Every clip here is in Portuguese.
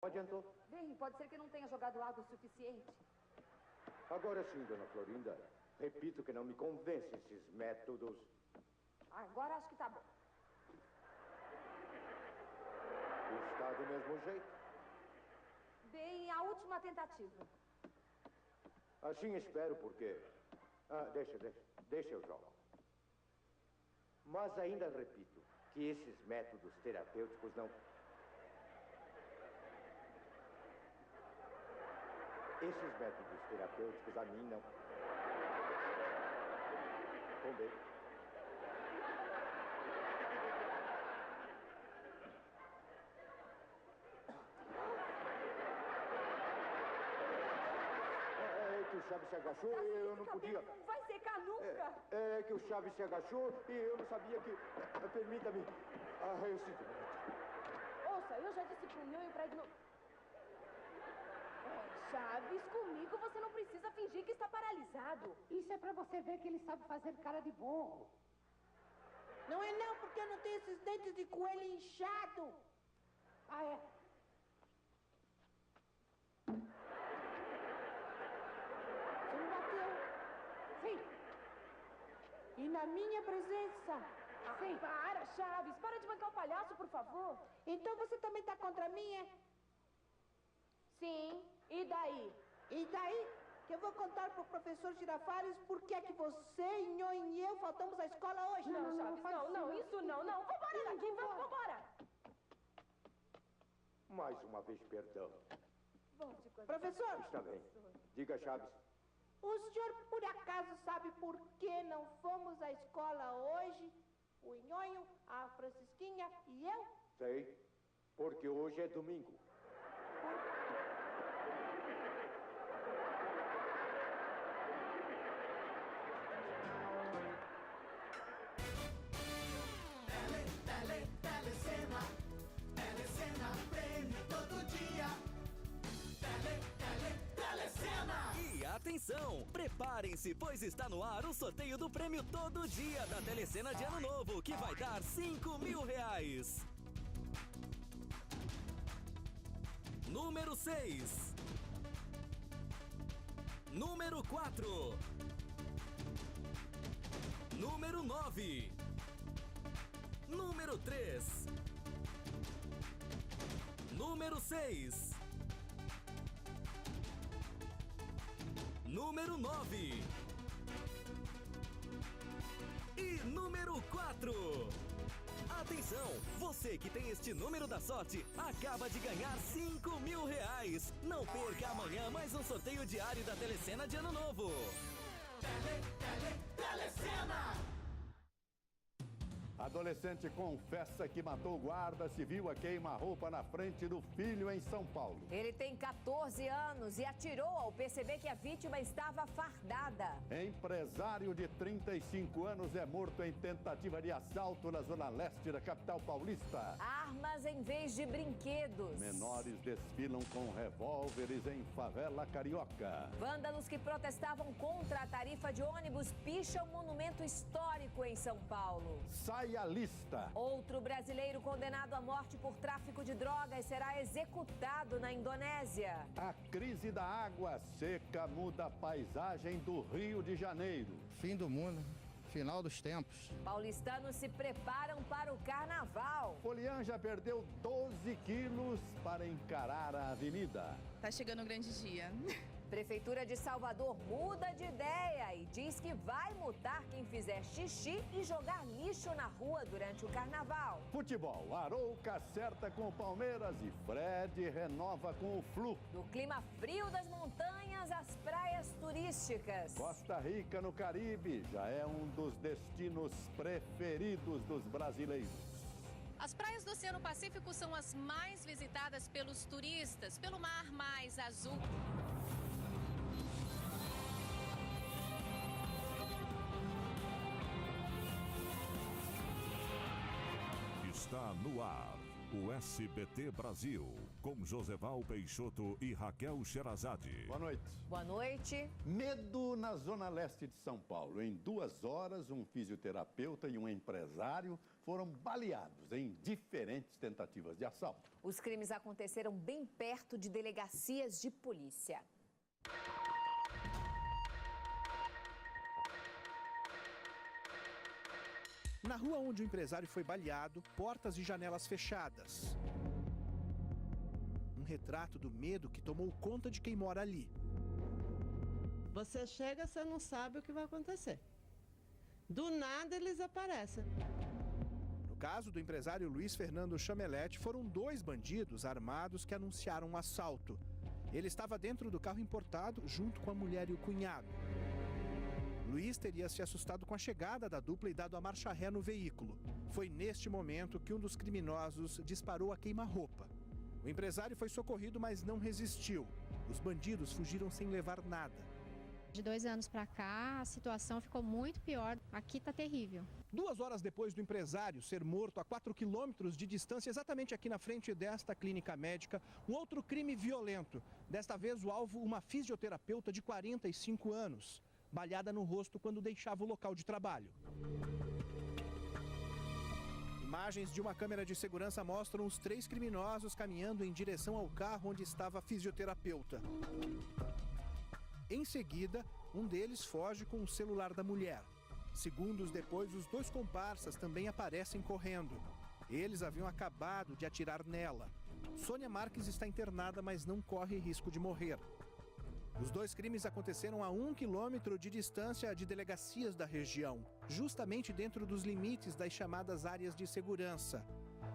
Adiantou? Bem, pode ser que não tenha jogado água o suficiente. Agora sim, dona Florinda. Repito que não me convence esses métodos. Agora acho que tá bom. Está do mesmo jeito. Bem, a última tentativa. Assim espero, porque... Deixa eu jogar. Mas ainda repito que esses métodos terapêuticos não... Esses métodos terapêuticos a mim não... Combei. É que o Chaves se agachou e eu não podia... Vai secar nunca! É que o Chaves se agachou e eu não sabia que... Permita-me. Eu sinto muito. Ouça, eu já disse pro Nhonho pra ignorar... Chaves, comigo você não precisa fingir que está paralisado. Isso é pra você ver que ele sabe fazer cara de burro. Não é não, porque eu não tenho esses dentes de coelho inchado. Ah, é? Você me bateu. Sim. E na minha presença. Sim. Para, Chaves. Para de bancar o palhaço, por favor. Então você também tá contra mim, é? Sim. E daí? E daí que eu vou contar pro professor Girafales por que é que você, Nhonho e eu faltamos à escola hoje. Não, Chaves, não, isso não. Vambora daqui, vambora. Mais uma vez, perdão. Volte quando... Professor, Está bem. Diga, Chaves. o senhor por acaso sabe por que não fomos à escola hoje? O Nhonho, a Francisquinha e eu? Sei. Porque hoje é domingo. Telecena, prêmio todo dia. Telecena. E atenção, preparem-se, pois está no ar o sorteio do prêmio todo dia da Telecena de Ano Novo, que vai dar R$5.000. Número 6. Número 4. Número 9. Número 3. Número 6. Número 9. E número 4. Atenção, você que tem este número da sorte acaba de ganhar R$5.000. Não perca amanhã mais um sorteio diário da Telecena de Ano Novo. Telecena. Adolescente confessa que matou o guarda civil a queima-roupa na frente do filho em São Paulo. Ele tem 14 anos e atirou ao perceber que a vítima estava fardada. Empresário de 35 anos é morto em tentativa de assalto na zona leste da capital paulista. Armas em vez de brinquedos. Menores desfilam com revólveres em favela carioca. Vândalos que protestavam contra a tarifa de ônibus picham um monumento histórico em São Paulo. Sai a lista. Outro brasileiro condenado à morte por tráfico de drogas será executado na Indonésia. A crise da água seca muda a paisagem do Rio de Janeiro. Fim do mundo, final dos tempos. Paulistanos se preparam para o carnaval. Folian já perdeu 12 quilos para encarar a avenida. Tá chegando um grande dia. Prefeitura de Salvador muda de ideia e diz que vai multar quem fizer xixi e jogar lixo na rua durante o carnaval. Futebol, Arouca acerta com o Palmeiras e Fred renova com o Flu. Do clima frio das montanhas às praias turísticas. Costa Rica, no Caribe, já é um dos destinos preferidos dos brasileiros. As praias do Oceano Pacífico são as mais visitadas pelos turistas, pelo mar mais azul. Está no ar O SBT Brasil, com Joseval Peixoto e Raquel Sherazade. Boa noite. Boa noite. Medo na zona leste de São Paulo. Em 2 horas, um fisioterapeuta e um empresário foram baleados em diferentes tentativas de assalto. Os crimes aconteceram bem perto de delegacias de polícia. Na rua onde o empresário foi baleado, portas e janelas fechadas. Um retrato do medo que tomou conta de quem mora ali. Você chega, você não sabe o que vai acontecer. Do nada eles aparecem. No caso do empresário Luiz Fernando Chamelete, foram 2 bandidos armados que anunciaram um assalto. Ele estava dentro do carro importado junto com a mulher e o cunhado. Luiz teria se assustado com a chegada da dupla e dado a marcha ré no veículo. Foi neste momento que um dos criminosos disparou a queima-roupa. O empresário foi socorrido, mas não resistiu. Os bandidos fugiram sem levar nada. De 2 anos para cá, a situação ficou muito pior. Aqui tá terrível. 2 horas depois do empresário ser morto a 4 quilômetros de distância, exatamente aqui na frente desta clínica médica, um outro crime violento. Desta vez, o alvo, uma fisioterapeuta de 45 anos. Baleada no rosto quando deixava o local de trabalho. Imagens de uma câmera de segurança mostram os 3 criminosos caminhando em direção ao carro onde estava a fisioterapeuta. Em seguida, um deles foge com o celular da mulher. Segundos depois, os 2 comparsas também aparecem correndo. Eles haviam acabado de atirar nela. Sônia Marques está internada, mas não corre risco de morrer. Os 2 crimes aconteceram a 1 quilômetro de distância de delegacias da região, justamente dentro dos limites das chamadas áreas de segurança,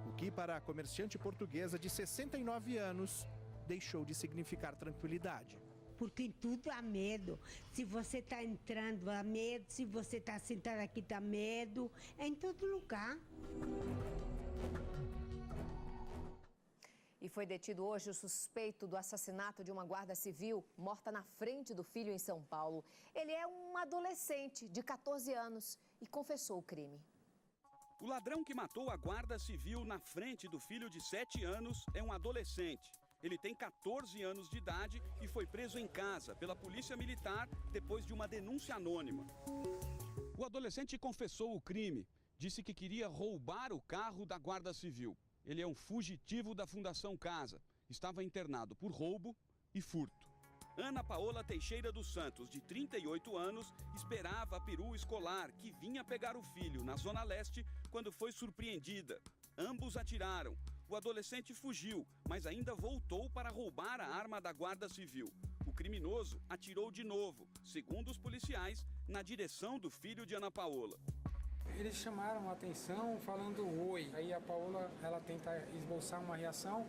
o que para a comerciante portuguesa de 69 anos deixou de significar tranquilidade. Porque em tudo há medo. Se você está entrando, há medo. Se você está sentado aqui, dá medo. É em todo lugar. E foi detido hoje o suspeito do assassinato de uma guarda civil morta na frente do filho em São Paulo. Ele é um adolescente de 14 anos e confessou o crime. O ladrão que matou a guarda civil na frente do filho de 7 anos é um adolescente. Ele tem 14 anos de idade e foi preso em casa pela polícia militar depois de uma denúncia anônima. O adolescente confessou o crime, disse que queria roubar o carro da guarda civil. Ele é um fugitivo da Fundação Casa. Estava internado por roubo e furto. Ana Paola Teixeira dos Santos, de 38 anos, esperava a perua escolar que vinha pegar o filho na Zona Leste quando foi surpreendida. Ambos atiraram. O adolescente fugiu, mas ainda voltou para roubar a arma da Guarda Civil. O criminoso atirou de novo, segundo os policiais, na direção do filho de Ana Paola. Eles chamaram a atenção falando oi. Aí a Paola, ela tenta esboçar uma reação,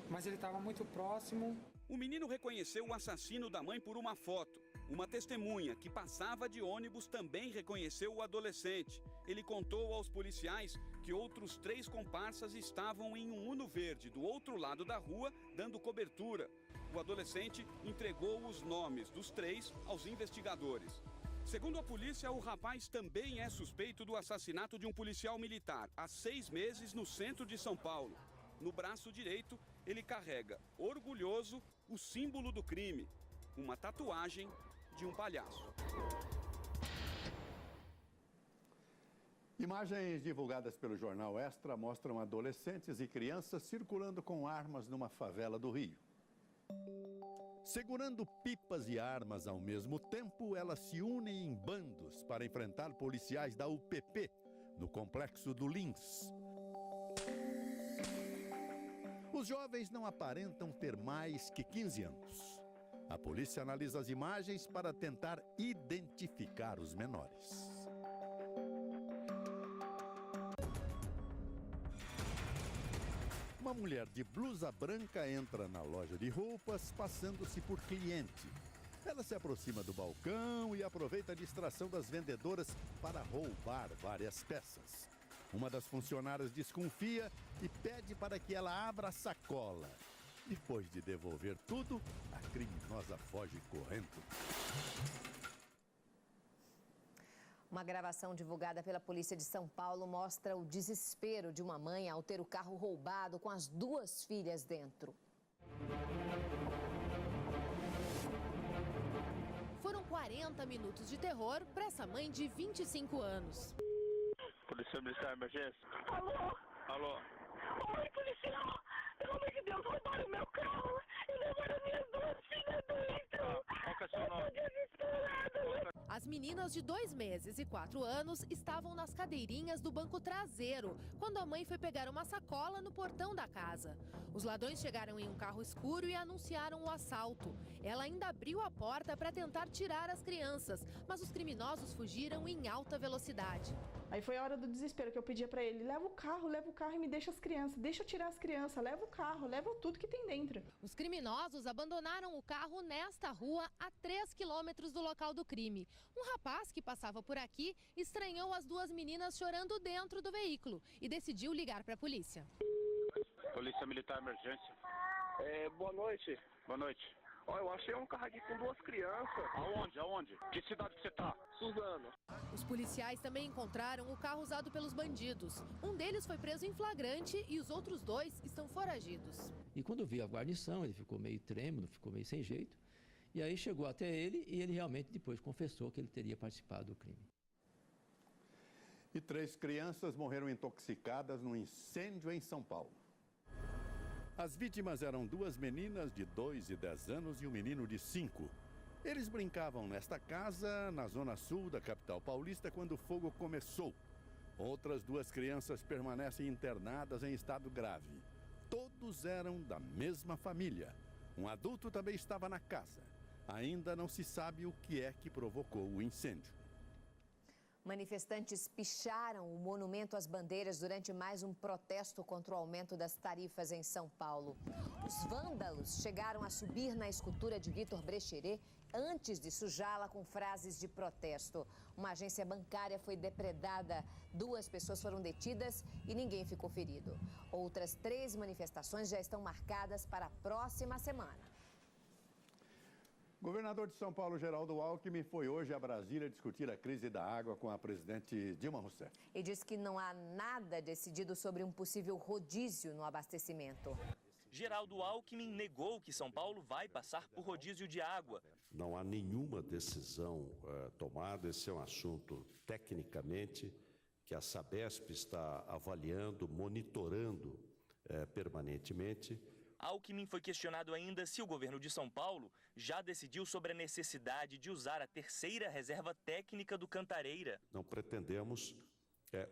mas ele estava muito próximo. O menino reconheceu o assassino da mãe por uma foto. Uma testemunha que passava de ônibus também reconheceu o adolescente. Ele contou aos policiais que outros 3 comparsas estavam em um Uno verde do outro lado da rua, dando cobertura. O adolescente entregou os nomes dos 3 aos investigadores. Segundo a polícia, o rapaz também é suspeito do assassinato de um policial militar há 6 meses no centro de São Paulo. No braço direito, ele carrega, orgulhoso, o símbolo do crime, uma tatuagem de um palhaço. Imagens divulgadas pelo jornal Extra mostram adolescentes e crianças circulando com armas numa favela do Rio. Segurando pipas e armas ao mesmo tempo, elas se unem em bandos para enfrentar policiais da UPP no complexo do Lins. Os jovens não aparentam ter mais que 15 anos. A polícia analisa as imagens para tentar identificar os menores. Uma mulher de blusa branca entra na loja de roupas, passando-se por cliente. Ela se aproxima do balcão e aproveita a distração das vendedoras para roubar várias peças. Uma das funcionárias desconfia e pede para que ela abra a sacola. Depois de devolver tudo, a criminosa foge correndo. Uma gravação divulgada pela Polícia de São Paulo mostra o desespero de uma mãe ao ter o carro roubado com as 2 filhas dentro. Foram 40 minutos de terror para essa mãe de 25 anos. Polícia Militar, emergência. Alô? Alô? Oi, policial! Pelo amor de Deus, roubaram meu carro e levaram minhas 2 filhas dentro! Qual que é seu nome? Eu tô desesperado! As meninas de 2 meses e 4 anos estavam nas cadeirinhas do banco traseiro, quando a mãe foi pegar uma sacola no portão da casa. Os ladrões chegaram em um carro escuro e anunciaram o assalto. Ela ainda abriu a porta para tentar tirar as crianças, mas os criminosos fugiram em alta velocidade. Aí foi a hora do desespero que eu pedia para ele, leva o carro e me deixa as crianças, deixa eu tirar as crianças, leva o carro, leva tudo que tem dentro. Os criminosos abandonaram o carro nesta rua a 3 quilômetros do local do crime. Um rapaz que passava por aqui estranhou as 2 meninas chorando dentro do veículo e decidiu ligar para a polícia. Polícia Militar, emergência. Boa noite. Boa noite. Ó, eu achei um carro aqui com 2 crianças. Aonde? Aonde? Que cidade que você tá? Suzano. Os policiais também encontraram o carro usado pelos bandidos. Um deles foi preso em flagrante e os outros 2 estão foragidos. E quando viu a guarnição, ele ficou meio trêmulo, ficou meio sem jeito. E aí chegou até ele e ele realmente depois confessou que ele teria participado do crime. E 3 crianças morreram intoxicadas num incêndio em São Paulo. As vítimas eram 2 meninas de 2 e 10 anos e um menino de 5. Eles brincavam nesta casa, na zona sul da capital paulista, quando o fogo começou. Outras 2 crianças permanecem internadas em estado grave. Todos eram da mesma família. Um adulto também estava na casa. Ainda não se sabe o que é que provocou o incêndio. Manifestantes picharam o monumento às bandeiras durante mais um protesto contra o aumento das tarifas em São Paulo. Os vândalos chegaram a subir na escultura de Vitor Brecheret antes de sujá-la com frases de protesto. Uma agência bancária foi depredada, 2 pessoas foram detidas e ninguém ficou ferido. Outras 3 manifestações já estão marcadas para a próxima semana. O governador de São Paulo, Geraldo Alckmin, foi hoje a Brasília discutir a crise da água com a presidente Dilma Rousseff. E disse que não há nada decidido sobre um possível rodízio no abastecimento. Geraldo Alckmin negou que São Paulo vai passar por rodízio de água. Não há nenhuma decisão tomada, esse é um assunto tecnicamente que a Sabesp está avaliando, monitorando permanentemente. Alckmin foi questionado ainda se o governo de São Paulo já decidiu sobre a necessidade de usar a 3ª reserva técnica do Cantareira. Não pretendemos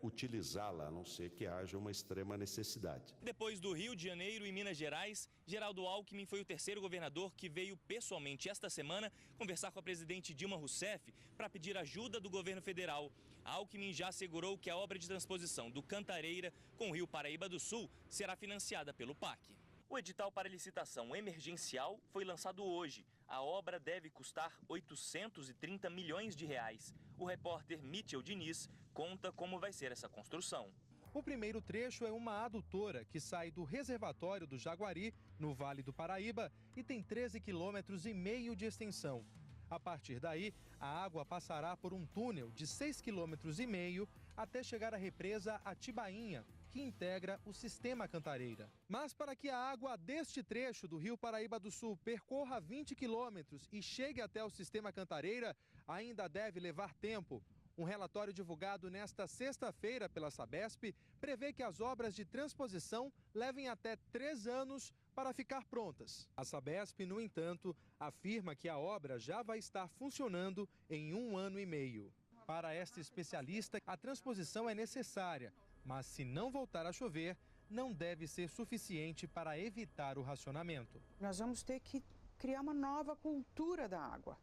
utilizá-la, a não ser que haja uma extrema necessidade. Depois do Rio de Janeiro e Minas Gerais, Geraldo Alckmin foi o 3º governador que veio pessoalmente esta semana conversar com a presidente Dilma Rousseff para pedir ajuda do governo federal. Alckmin já assegurou que a obra de transposição do Cantareira com o Rio Paraíba do Sul será financiada pelo PAC. O edital para licitação emergencial foi lançado hoje. A obra deve custar 830 milhões de reais. O repórter Mitchell Diniz conta como vai ser essa construção. O primeiro trecho é uma adutora que sai do reservatório do Jaguari, no Vale do Paraíba, e tem 13,5 km de extensão. A partir daí, a água passará por um túnel de 6,5 km até chegar à represa Atibainha, que integra o sistema Cantareira. Mas para que a água deste trecho do Rio Paraíba do Sul percorra 20 quilômetros e chegue até o sistema Cantareira, ainda deve levar tempo. Um relatório divulgado nesta sexta-feira pela Sabesp prevê que as obras de transposição levem até 3 anos para ficar prontas. A Sabesp, no entanto, afirma que a obra já vai estar funcionando em 1 ano e meio. Para esta especialista, a transposição é necessária, mas se não voltar a chover, não deve ser suficiente para evitar o racionamento. Nós vamos ter que criar uma nova cultura da água,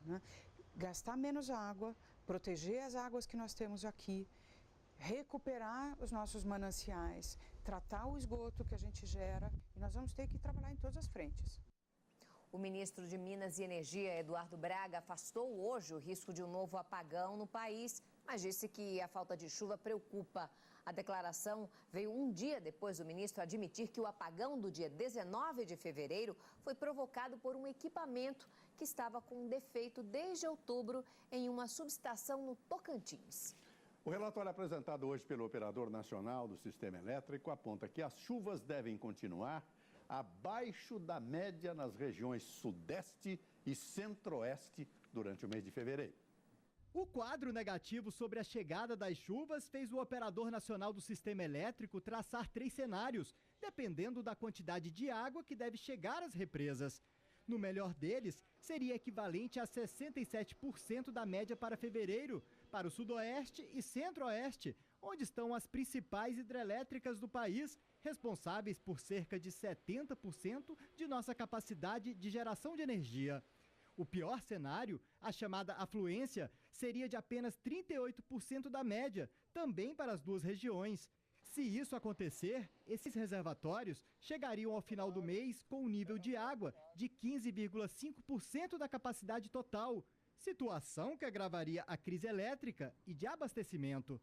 né? Gastar menos água, proteger as águas que nós temos aqui, recuperar os nossos mananciais, tratar o esgoto que a gente gera, e nós vamos ter que trabalhar em todas as frentes. O ministro de Minas e Energia, Eduardo Braga, afastou hoje o risco de um novo apagão no país, mas disse que a falta de chuva preocupa. A declaração veio um dia depois do ministro admitir que o apagão do dia 19 de fevereiro foi provocado por um equipamento que estava com defeito desde outubro em uma subestação no Tocantins. O relatório apresentado hoje pelo Operador Nacional do Sistema Elétrico aponta que as chuvas devem continuar abaixo da média nas regiões Sudeste e Centro-Oeste durante o mês de fevereiro. O quadro negativo sobre a chegada das chuvas fez o Operador Nacional do Sistema Elétrico traçar 3 cenários, dependendo da quantidade de água que deve chegar às represas. No melhor deles, seria equivalente a 67% da média para fevereiro, para o Sudoeste e Centro-Oeste, onde estão as principais hidrelétricas do país, responsáveis por cerca de 70% de nossa capacidade de geração de energia. O pior cenário, a chamada afluência, seria de apenas 38% da média, também para as duas regiões. Se isso acontecer, esses reservatórios chegariam ao final do mês com um nível de água de 15,5% da capacidade total, situação que agravaria a crise elétrica e de abastecimento.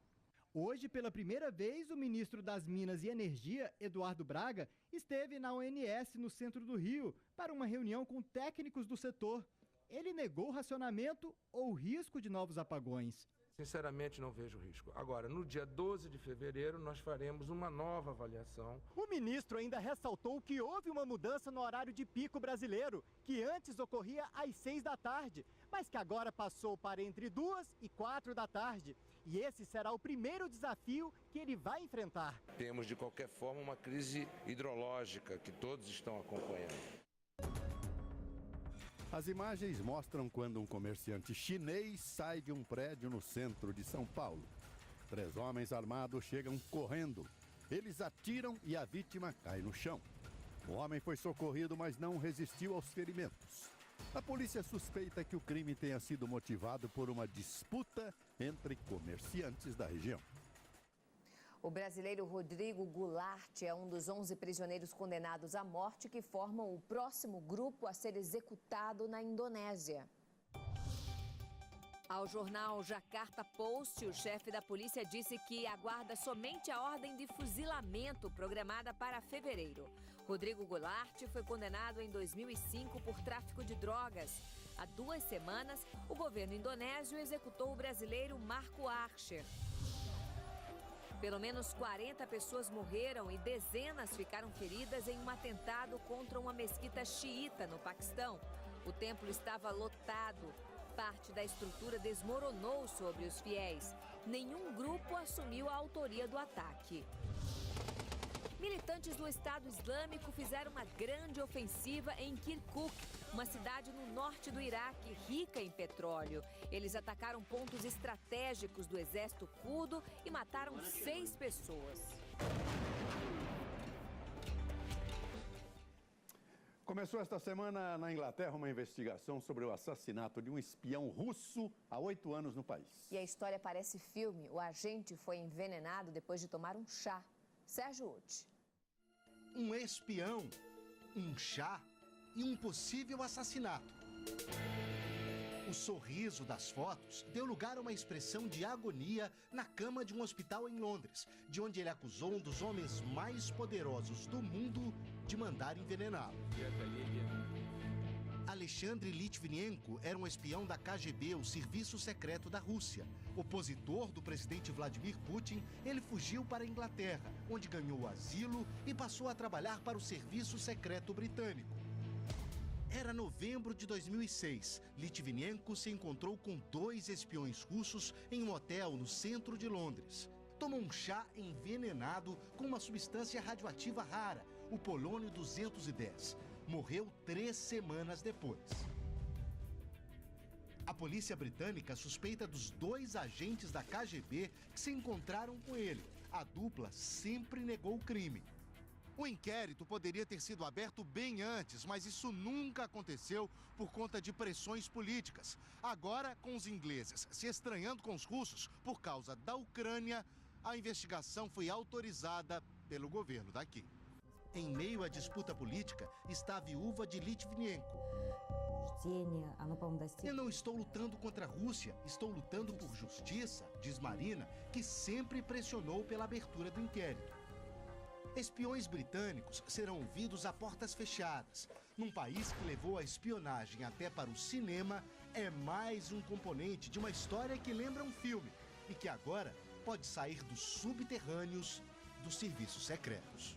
Hoje, pela primeira vez, o ministro das Minas e Energia, Eduardo Braga, esteve na ONS no centro do Rio para uma reunião com técnicos do setor. Ele negou o racionamento ou o risco de novos apagões. Sinceramente, não vejo risco. Agora, no dia 12 de fevereiro, nós faremos uma nova avaliação. O ministro ainda ressaltou que houve uma mudança no horário de pico brasileiro, que antes ocorria às 6 da tarde, mas que agora passou para entre 2 e 4 da tarde. E esse será o primeiro desafio que ele vai enfrentar. Temos, de qualquer forma, uma crise hidrológica que todos estão acompanhando. As imagens mostram quando um comerciante chinês sai de um prédio no centro de São Paulo. 3 homens armados chegam correndo. Eles atiram e a vítima cai no chão. O homem foi socorrido, mas não resistiu aos ferimentos. A polícia suspeita que o crime tenha sido motivado por uma disputa entre comerciantes da região. O brasileiro Rodrigo Goulart é um dos 11 prisioneiros condenados à morte que formam o próximo grupo a ser executado na Indonésia. Ao jornal Jakarta Post, o chefe da polícia disse que aguarda somente a ordem de fuzilamento programada para fevereiro. Rodrigo Goulart foi condenado em 2005 por tráfico de drogas. Há 2 semanas, o governo indonésio executou o brasileiro Marco Archer. Pelo menos 40 pessoas morreram e dezenas ficaram feridas em um atentado contra uma mesquita xiita no Paquistão. O templo estava lotado. Parte da estrutura desmoronou sobre os fiéis. Nenhum grupo assumiu a autoria do ataque. Militantes do Estado Islâmico fizeram uma grande ofensiva em Kirkuk, uma cidade no norte do Iraque, rica em petróleo. Eles atacaram pontos estratégicos do exército curdo e mataram 6 pessoas. Começou esta semana na Inglaterra uma investigação sobre o assassinato de um espião russo há 8 anos no país. E a história parece filme. O agente foi envenenado depois de tomar um chá. Sérgio Uti. Um espião, um chá e um possível assassinato. O sorriso das fotos deu lugar a uma expressão de agonia na cama de um hospital em Londres, de onde ele acusou um dos homens mais poderosos do mundo de mandar envenená-lo. Alexandre Litvinenko era um espião da KGB, o serviço secreto da Rússia. Opositor do presidente Vladimir Putin, ele fugiu para a Inglaterra, onde ganhou asilo e passou a trabalhar para o serviço secreto britânico. Era novembro de 2006. Litvinenko se encontrou com 2 espiões russos em um hotel no centro de Londres. Tomou um chá envenenado com uma substância radioativa rara, o polônio 210. Morreu 3 semanas depois. A polícia britânica suspeita dos 2 agentes da KGB que se encontraram com ele. A dupla sempre negou o crime. O inquérito poderia ter sido aberto bem antes, mas isso nunca aconteceu por conta de pressões políticas. Agora, com os ingleses se estranhando com os russos por causa da Ucrânia, a investigação foi autorizada pelo governo daqui. Em meio à disputa política está a viúva de Litvinenko. Eu não estou lutando contra a Rússia, estou lutando por justiça, diz Marina, que sempre pressionou pela abertura do inquérito. Espiões britânicos serão ouvidos a portas fechadas. Num país que levou a espionagem até para o cinema, é mais um componente de uma história que lembra um filme e que agora pode sair dos subterrâneos dos serviços secretos.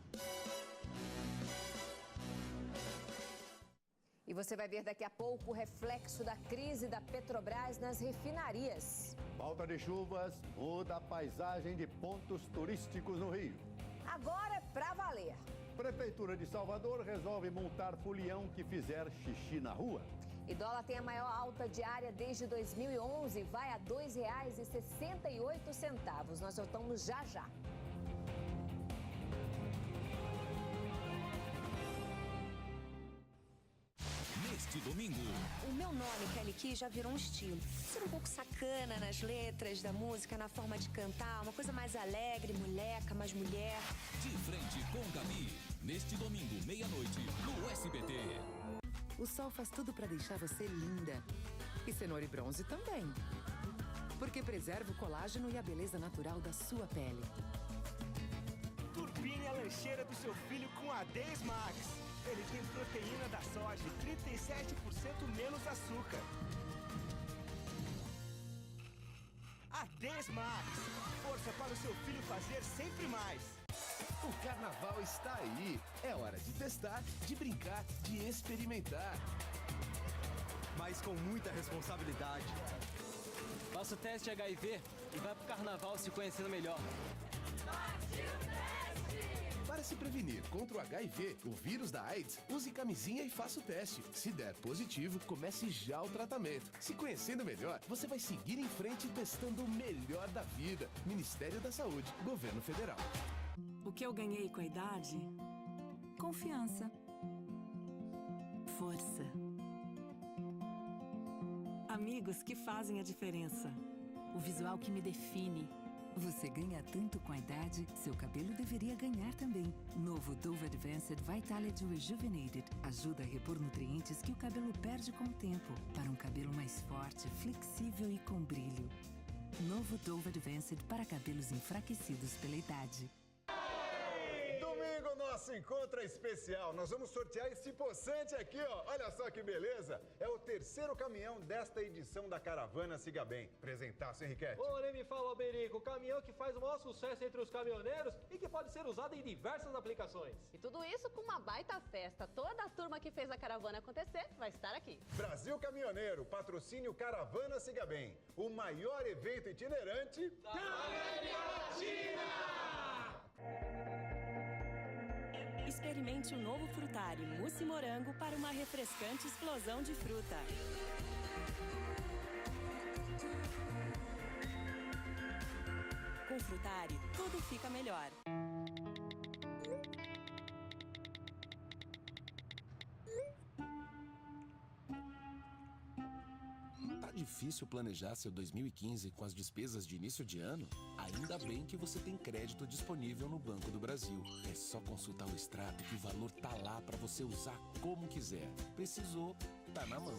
E você vai ver daqui a pouco o reflexo da crise da Petrobras nas refinarias. Falta de chuvas muda a paisagem de pontos turísticos no Rio. Agora é pra valer. Prefeitura de Salvador resolve multar folião que fizer xixi na rua. E dólar tem a maior alta diária desde 2011, vai a R$ 2,68. Nós voltamos já já. Neste domingo. O meu nome, Kelly Key, já virou um estilo. Ser um pouco sacana nas letras da música, na forma de cantar, uma coisa mais alegre, moleca, mais mulher. De frente com Gabi. Neste domingo, meia-noite, no SBT. O sol faz tudo para deixar você linda. E cenoura e bronze também. Porque preserva o colágeno e a beleza natural da sua pele. Turbine a lancheira do seu filho com a Days Max. Ele tem proteína da soja e 37% menos açúcar. A Days Max. Força para o seu filho fazer sempre mais. O carnaval está aí. É hora de testar, de brincar, de experimentar. Mas com muita responsabilidade. Faça o teste HIV e vai pro carnaval se conhecendo melhor. Para se prevenir contra o HIV, o vírus da AIDS, use camisinha e faça o teste. Se der positivo, comece já o tratamento. Se conhecendo melhor, você vai seguir em frente testando o melhor da vida. Ministério da Saúde, Governo Federal. O que eu ganhei com a idade? Confiança. Força. Amigos que fazem a diferença. O visual que me define. Você ganha tanto com a idade, seu cabelo deveria ganhar também. Novo Dove Advanced Vitality Rejuvenated ajuda a repor nutrientes que o cabelo perde com o tempo, para um cabelo mais forte, flexível e com brilho. Novo Dove Advanced para cabelos enfraquecidos pela idade. Domingo nosso encontro é especial. Nós vamos sortear esse poçante aqui, ó. Olha só que beleza. É o terceiro caminhão desta edição da Caravana Siga Bem. Apresentaço, Henriquete. Ô, nem me fala, Alberico. O caminhão que faz o maior sucesso entre os caminhoneiros e que pode ser usado em diversas aplicações. E tudo isso com uma baita festa. Toda a turma que fez a caravana acontecer vai estar aqui. Brasil Caminhoneiro, patrocínio Caravana Siga Bem. O maior evento itinerante da América Latina! Experimente o novo Frutari Mousse e Morango para uma refrescante explosão de fruta. Com Frutari, tudo fica melhor. Tá difícil planejar seu 2015 com as despesas de início de ano? Ainda bem que você tem crédito disponível no Banco do Brasil. É só consultar o extrato que o valor tá lá para você usar como quiser. Precisou, tá na mão.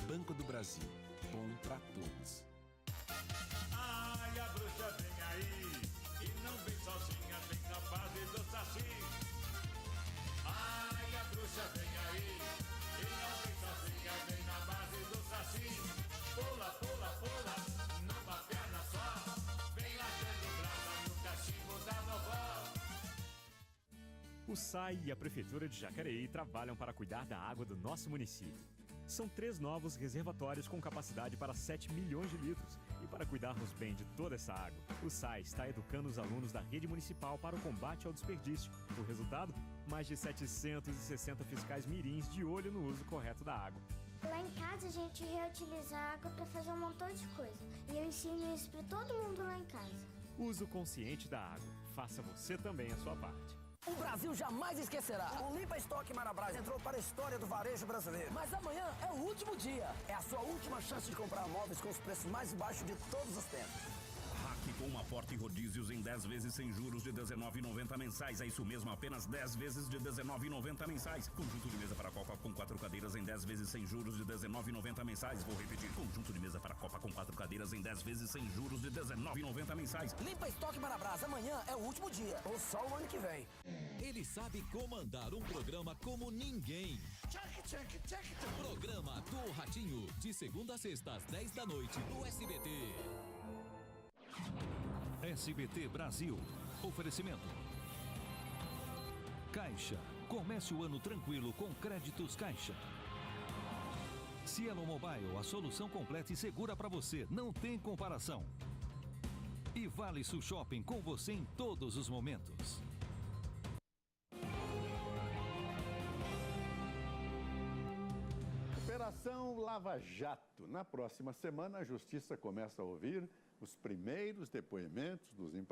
Banco do Brasil. Bom pra todos. Ai, a bruxa vem aí. E não vem sozinha, vem na base do Saci. Ai, a bruxa vem aí. E não vem sozinha, vem na base do Saci. Pula, pula, pula, numa perna só. Vem largando brasa no cachimbo da vovó. O SAI e a Prefeitura de Jacareí trabalham para cuidar da água do nosso município. São 3 novos reservatórios com capacidade para 7 milhões de litros. E para cuidarmos bem de toda essa água, o SAI está educando os alunos da rede municipal para o combate ao desperdício. O resultado? Mais de 760 fiscais mirins de olho no uso correto da água. Lá em casa a gente reutiliza a água para fazer um montão de coisa. E eu ensino isso para todo mundo lá em casa. Uso consciente da água. Faça você também a sua parte. O Brasil jamais esquecerá. O Limpa Estoque Marabras entrou para a história do varejo brasileiro. Mas amanhã é o último dia. É a sua última chance de comprar móveis com os preços mais baixos de todos os tempos. Hack com uma porta e rodízios em 10 vezes sem juros de R$19,90 mensais. É isso mesmo, apenas 10 vezes de R$19,90 mensais. Conjunto de mesa para a Copa com 4 cadeiras em 10 vezes sem juros de R$19,90 mensais. Vou repetir, conjunto de mesa para a Copa com 4 cadeiras em 10 vezes sem juros de R$19,90 mensais. Limpa Estoque Marabras, amanhã é o último dia, ou só o ano que vem. Ele sabe comandar um programa como ninguém. Programa do Ratinho, de segunda a sexta às 10 da noite no SBT. SBT Brasil. Oferecimento. Caixa. Comece o ano tranquilo com créditos Caixa. Cielo Mobile, a solução completa e segura para você. Não tem comparação. E Vale Sul Shopping, com você em todos os momentos. Operação Lava Jato. Na próxima semana, a Justiça começa a ouvir os primeiros depoimentos dos empresários.